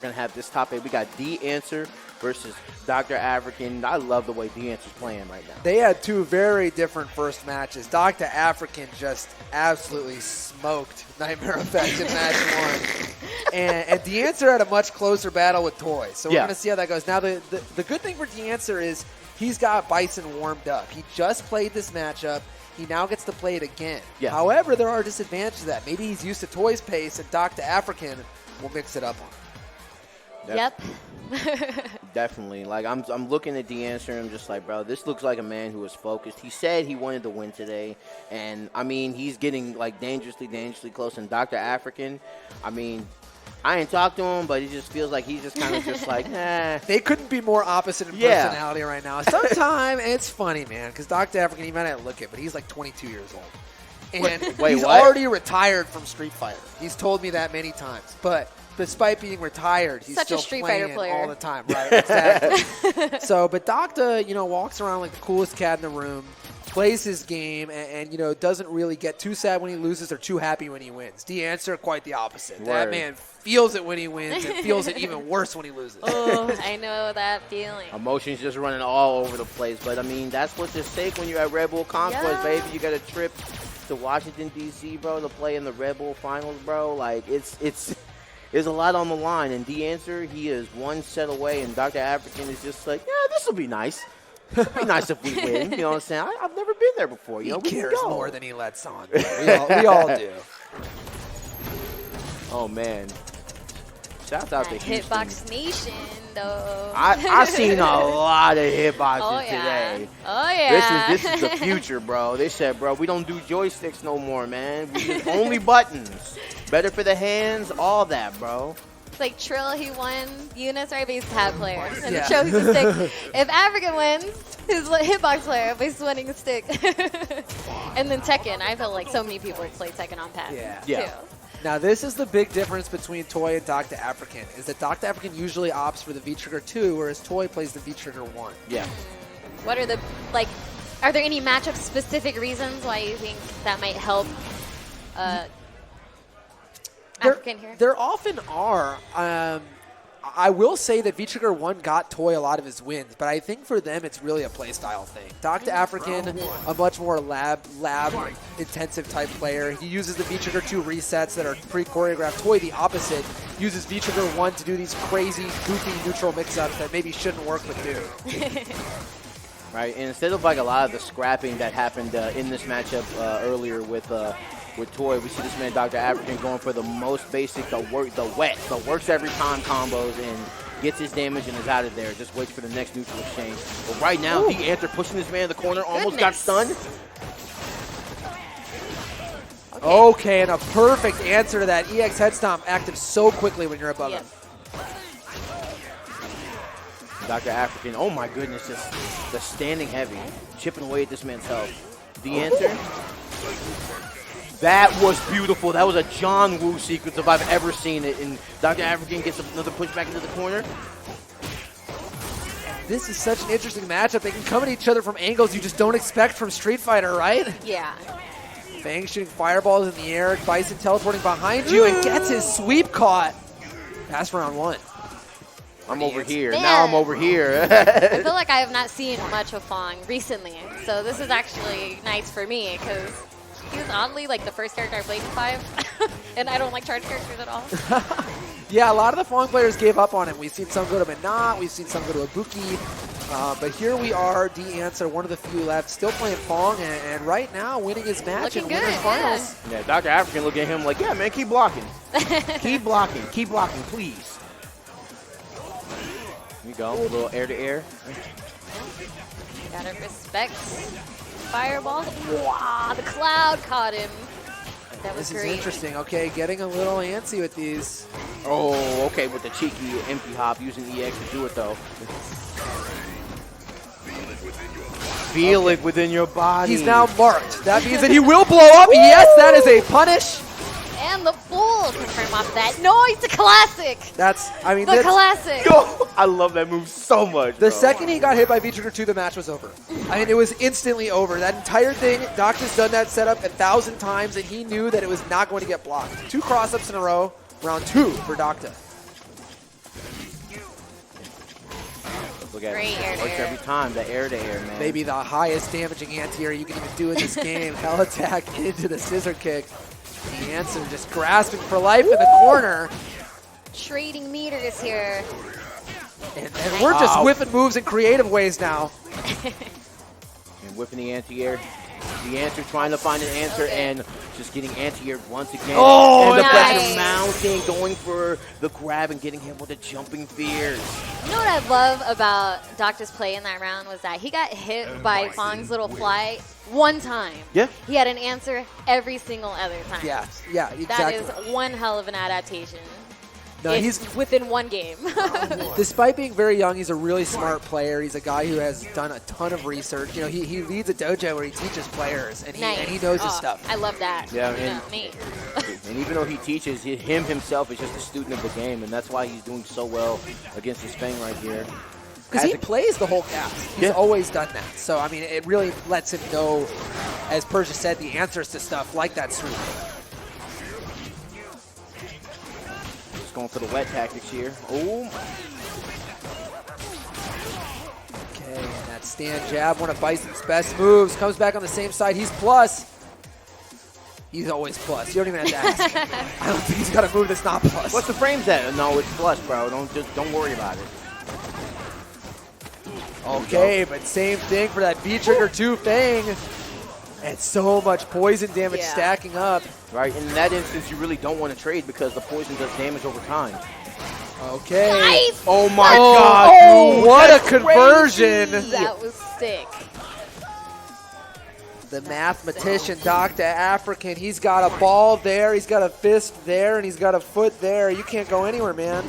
We're going to have this top 8. We got DeeAncer versus Dr. Afrikan. I love the way DeeAncer's playing right now. They had two very different first matches. Dr. Afrikan just absolutely smoked Nightmare Effect in match 1. And DeeAncer had a much closer battle with Toy. So we're going to see how that goes. Now, the good thing for DeeAncer is he's got Bison warmed up. He just played this matchup. He now gets to play it again. Yeah. However, there are disadvantages to that. Maybe he's used to Toy's pace, and Dr. Afrikan will mix it up on him. Yep. Definitely. Like, I'm looking at DeeAncer and I'm just like, bro, this looks like a man who is focused. He said he wanted to win today. And, I mean, he's getting, like, dangerously close. And Dr. Afrikan, I mean, I ain't talked to him, but it just feels like he's just kind of just like, nah. They couldn't be more opposite in personality right now. Sometimes it's funny, man, because Dr. Afrikan, he might not look it, but he's like 22 years old. And he's already retired from Street Fighter. He's told me that many times. But despite being retired, he's still playing all the time. Right, exactly. But Docta, walks around like the coolest cat in the room, plays his game, and doesn't really get too sad when he loses or too happy when he wins. DeeAncer, quite the opposite. Word. That man feels it when he wins and feels it even worse when he loses. Oh, I know that feeling. Emotions just running all over the place. But, I mean, that's what's at stake when you're at Redbull conquest, baby. You got a trip to Washington, D.C., bro, to play in the Redbull finals, bro. Like, there's a lot on the line. And DeeAncer, he is one set away, and Dr. Afrikan is just like, yeah, this will be nice. It'd be nice if we win. You know what I'm saying? I've never been there before. He cares more than he lets on. We all do. Oh, man. Shout out to Houston. Hitbox Nation, though. I seen a lot of hitboxes today. Oh, yeah. This is the future, bro. They said, bro, we don't do joysticks no more, man. We just only buttons. Better for the hands, all that, bro. It's like Trill, he won Eunice, right? But he's pad player. And it shows he's a stick. If Afrikan wins, he's a hitbox player, but he's winning a stick. And then Tekken. I feel like so many people play Tekken on pad. Yeah. Too. Now, this is the big difference between Toy and Dr. Afrikan, is that Dr. Afrikan usually opts for the V-Trigger 2, whereas Toy plays the V-Trigger 1. Yeah. What are are there any matchup-specific reasons why you think that might help Afrikan here? There often are. I will say that V-Trigger 1 got Toy a lot of his wins, but I think for them it's really a playstyle thing. Dr. Afrikan, a much more lab-intensive type player. He uses the V-Trigger 2 resets that are pre-choreographed. Toy, the opposite, uses V-Trigger 1 to do these crazy, goofy neutral mix-ups that maybe shouldn't work but do. Right, and instead of like a lot of the scrapping that happened in this matchup earlier with Toy, we see this man, Dr. Afrikan, going for the most basic, the works every time combos and gets his damage and is out of there. Just waits for the next neutral exchange. But right now, DeeAncer pushing this man in the corner, almost got stunned. Okay, and a perfect answer to that EX head stomp, active so quickly when you're above him. Dr. Afrikan, oh my goodness, just the standing heavy, chipping away at this man's health. DeeAncer. That was beautiful. That was a John Woo sequence if I've ever seen it. And Dr. Afrikan gets another push back into the corner. This is such an interesting matchup. They can come at each other from angles you just don't expect from Street Fighter, right? Yeah. Fang shooting fireballs in the air. Bison teleporting behind you and gets his sweep caught. Pass round 1. I'm over here. Man. Now I'm over here. I feel like I have not seen much of Fang recently. So this is actually nice for me because he was oddly like the first character I played in 5, and I don't like charge characters at all. Yeah, a lot of the Fang players gave up on him. We've seen some go to Minot, we've seen some go to Ibuki, but here we are, DeeAncer, one of the few left, still playing Fang, and right now winning his match in winners finals. Yeah, Dr. Afrikan look at him like, yeah, man, keep blocking. Keep blocking, please. Here we go, a little air-to-air. Gotta respect fireball. Wow, the cloud caught him. That was great. This is interesting. Okay, getting a little antsy with these. Oh, okay, with the cheeky empty hop, using EX to do it, though. Feel it within your body. He's now marked. That means that he will blow up. Yes, that is a punish. And the full confirm off that. No, it's a classic. The classic. Yo, I love that move so much. The second he got hit by V-Trigger 2, the match was over. I mean, it was instantly over. That entire thing, Docta's done that setup 1,000 times, and he knew that it was not going to get blocked. 2 cross-ups in a row, round 2 for Docta. Look at Great it. Works every time. The air-to-air, man. Maybe the highest damaging anti-air you can even do in this game. Hell attack into the scissor kick. DeeAncer just grasping for life in the corner. Trading meters here. And we're just whipping moves in creative ways now. And whipping the anti-air. DeeAncer trying to find an answer and just getting anti-air once again. Oh, and the nice. pressure mounting, going for the grab and getting hit with the jumping fears. You know what I love about Docta's play in that round was that he got hit by Fang's little fly one time. Yeah. He had an answer every single other time. Yeah, exactly. That is one hell of an adaptation. No, he's within one game. Despite being very young, he's a really smart player. He's a guy who has done a ton of research. You know, he leads a dojo where he teaches players, and he knows his stuff. I love that. Yeah, and even though he teaches, him himself is just a student of the game, and that's why he's doing so well against this Fang right here. Because he plays the whole cast. He's always done that. So, I mean, it really lets him know, as Persia said, the answers to stuff like that sweep. Going for the wet tactics here. Oh. Okay, and that stand jab, one of Bison's best moves. Comes back on the same side. He's plus. He's always plus. You don't even have to ask. I don't think he's got a move that's not plus. What's the frames at? No, it's plus, bro. Don't worry about it. Okay, but same thing for that V-trigger 2 Fang. And so much poison damage stacking up. Right, in that instance, you really don't want to trade because the poison does damage over time. Okay. Nice. Oh my God! Oh, what a conversion! That was sick. The mathematician, Docta Afrikan, he's got a ball there, he's got a fist there, and he's got a foot there. You can't go anywhere, man.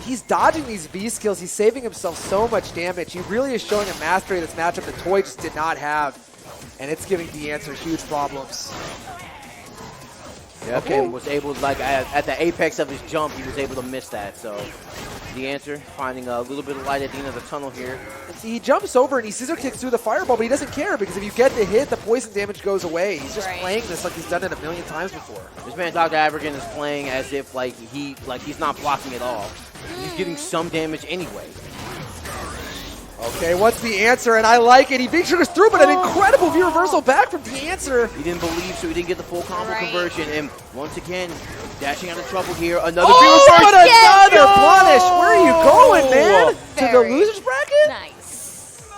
He's dodging these V skills. He's saving himself so much damage. He really is showing a mastery of this matchup that Toy just did not have. And it's giving DeeAncer huge problems. Yeah, okay. Was able, like, at the apex of his jump, he was able to miss that. So, DeeAncer finding a little bit of light at the end of the tunnel here. See, he jumps over and he scissor kicks through the fireball, but he doesn't care because if you get the hit, the poison damage goes away. He's just playing this like he's done it a million times before. This man, Docta Afrikan, is playing as if he's not blocking at all. He's getting some damage anyway. Okay, what's the answer? And I like it. He big triggers through, but an incredible V reversal back from DeeAncer. He didn't believe, so he didn't get the full combo conversion. And once again, dashing out of trouble here. Another V reversal. Another punish. Where are you going, man? To the losers bracket? Nice.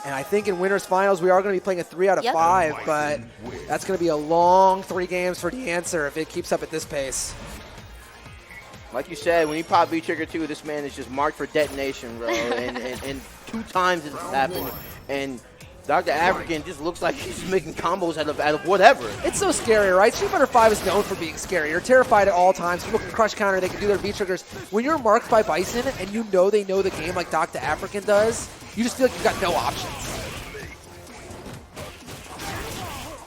And I think in winners finals, we are going to be playing a 3 out of 5, but that's going to be a long 3 games for DeeAncer if it keeps up at this pace. Like you said, when you pop V-Trigger 2, this man is just marked for detonation, bro. and 2 times it's happened. And Docta Afrikan just looks like he's making combos out of whatever. It's so scary, right? Street Fighter 5 is known for being scary. You're terrified at all times. People can crush counter. They can do their V-Triggers. When you're marked by Bison and you know they know the game like Docta Afrikan does, you just feel like you've got no options.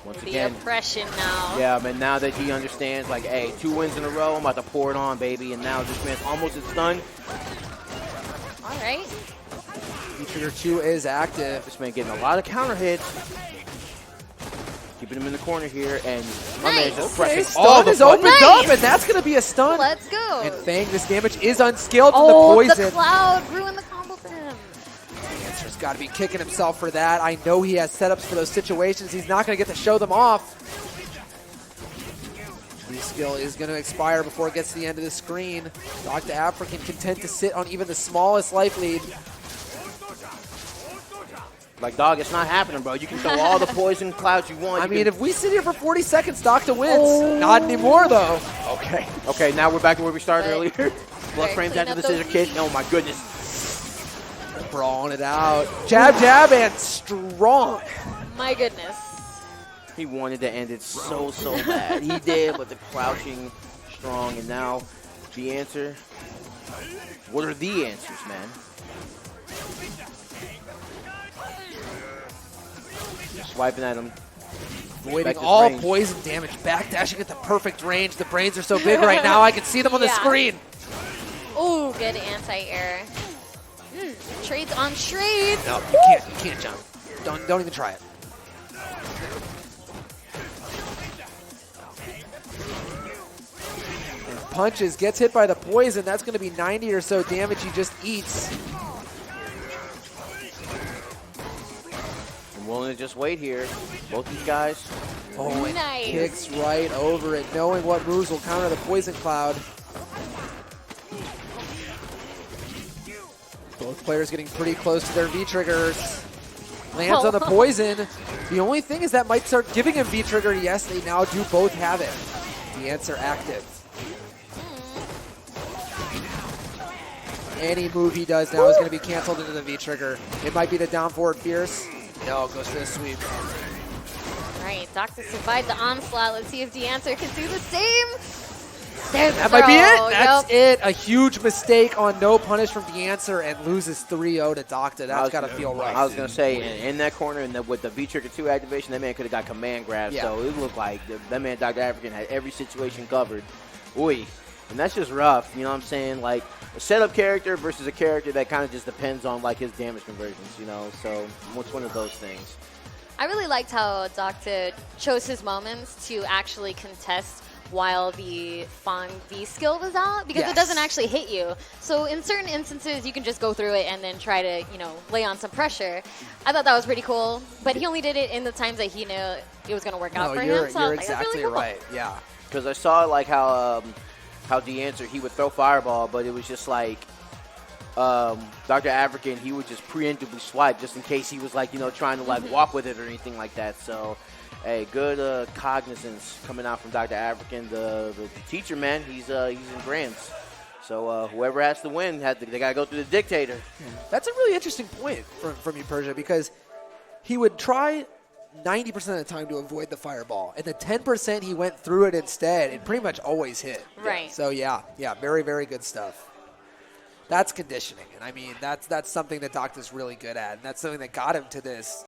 Once The again, oppression now. yeah, but now that he understands, like, hey, 2 wins in a row, I'm about to pour it on, baby. And now this man's almost stunned. All right. V-Trigger 2 is active. This man getting a lot of counter hits. Keeping him in the corner here, and my man is just pressing all Stun the is opened buttons. up, and that's going to be a stun. Let's go. And Fang, this damage is unskilled from the poison. The cloud ruined the combo for him. DeeAncer's got to be kicking himself for that. I know he has setups for those situations. He's not going to get to show them off. The skill is going to expire before it gets to the end of the screen. Docta Afrikan content to sit on even the smallest life lead. Like, dog, it's not happening, bro. You can throw all the poison clouds you want. I mean, if we sit here for 40 seconds, Docta wins. Not anymore, though. Okay. Okay, now we're back to where we started earlier. Blood frames clean after up the scissor those kick. Oh, my goodness. Brawling it out. Jab, jab, and strong. My goodness. He wanted to end it so bad. He did, but the crouching strong. And now, DeeAncer. What are the answers, man? Swiping at him. Avoiding all poison damage. Backdashing at the perfect range. The brains are so big right now, I can see them on the screen. Ooh, good anti-air. Trades on trades. No, you can't jump. Don't even try it. And punches, gets hit by the poison. That's going to be 90 or so damage he just eats. I'm willing to just wait here. Both these guys. Oh, and Nice. kicks right over it, knowing what moves will counter the poison cloud. Both players getting pretty close to their V-triggers. Lands on the poison. The only thing is that might start giving him V-trigger. Yes, they now do both have it. DeeAncer active. Any move he does now is going to be canceled into the V-trigger. It might be the down forward fierce. No, goes to the sweep. All right, Docta survived the onslaught. Let's see if DeeAncer can do the same. There's the That might be it. throw. That's Yep. it. A huge mistake on no punish from DeeAncer and loses 3-0 to Docta. That's got to feel rough. I was going to say, in that corner, and with the V-Trigger 2 activation, that man could have got command grab. Yeah. So it looked like that man, Dr. Afrikan, had every situation covered. Oy. And that's just rough. You know what I'm saying? Like, a setup character versus a character that kind of just depends on, like, his damage conversions, you know? So it's one of those things. I really liked how Docta chose his moments to actually contest while the Fang V skill was out, because Yes. it doesn't actually hit you. So in certain instances, you can just go through it and then try to, lay on some pressure. I thought that was pretty cool, but he only did it in the times that he knew it was going to work out for him. So you're like, that's exactly really cool. right. Yeah. Because I saw, like, how DeeAncer, he would throw Fireball, but it was just like Dr. Afrikan, he would just preemptively swipe just in case he was, like, trying to, like, walk with it or anything like that. So, hey, good cognizance coming out from Dr. Afrikan. The teacher, man, he's in grants. So whoever has to win, they got to go through the dictator. That's a really interesting point from you, Persia, because he would try 90% of the time to avoid the fireball, and the 10% he went through it instead, it pretty much always hit. Right. So yeah, very, very good stuff. That's conditioning, and I mean that's something that Docta's really good at, and that's something that got him to this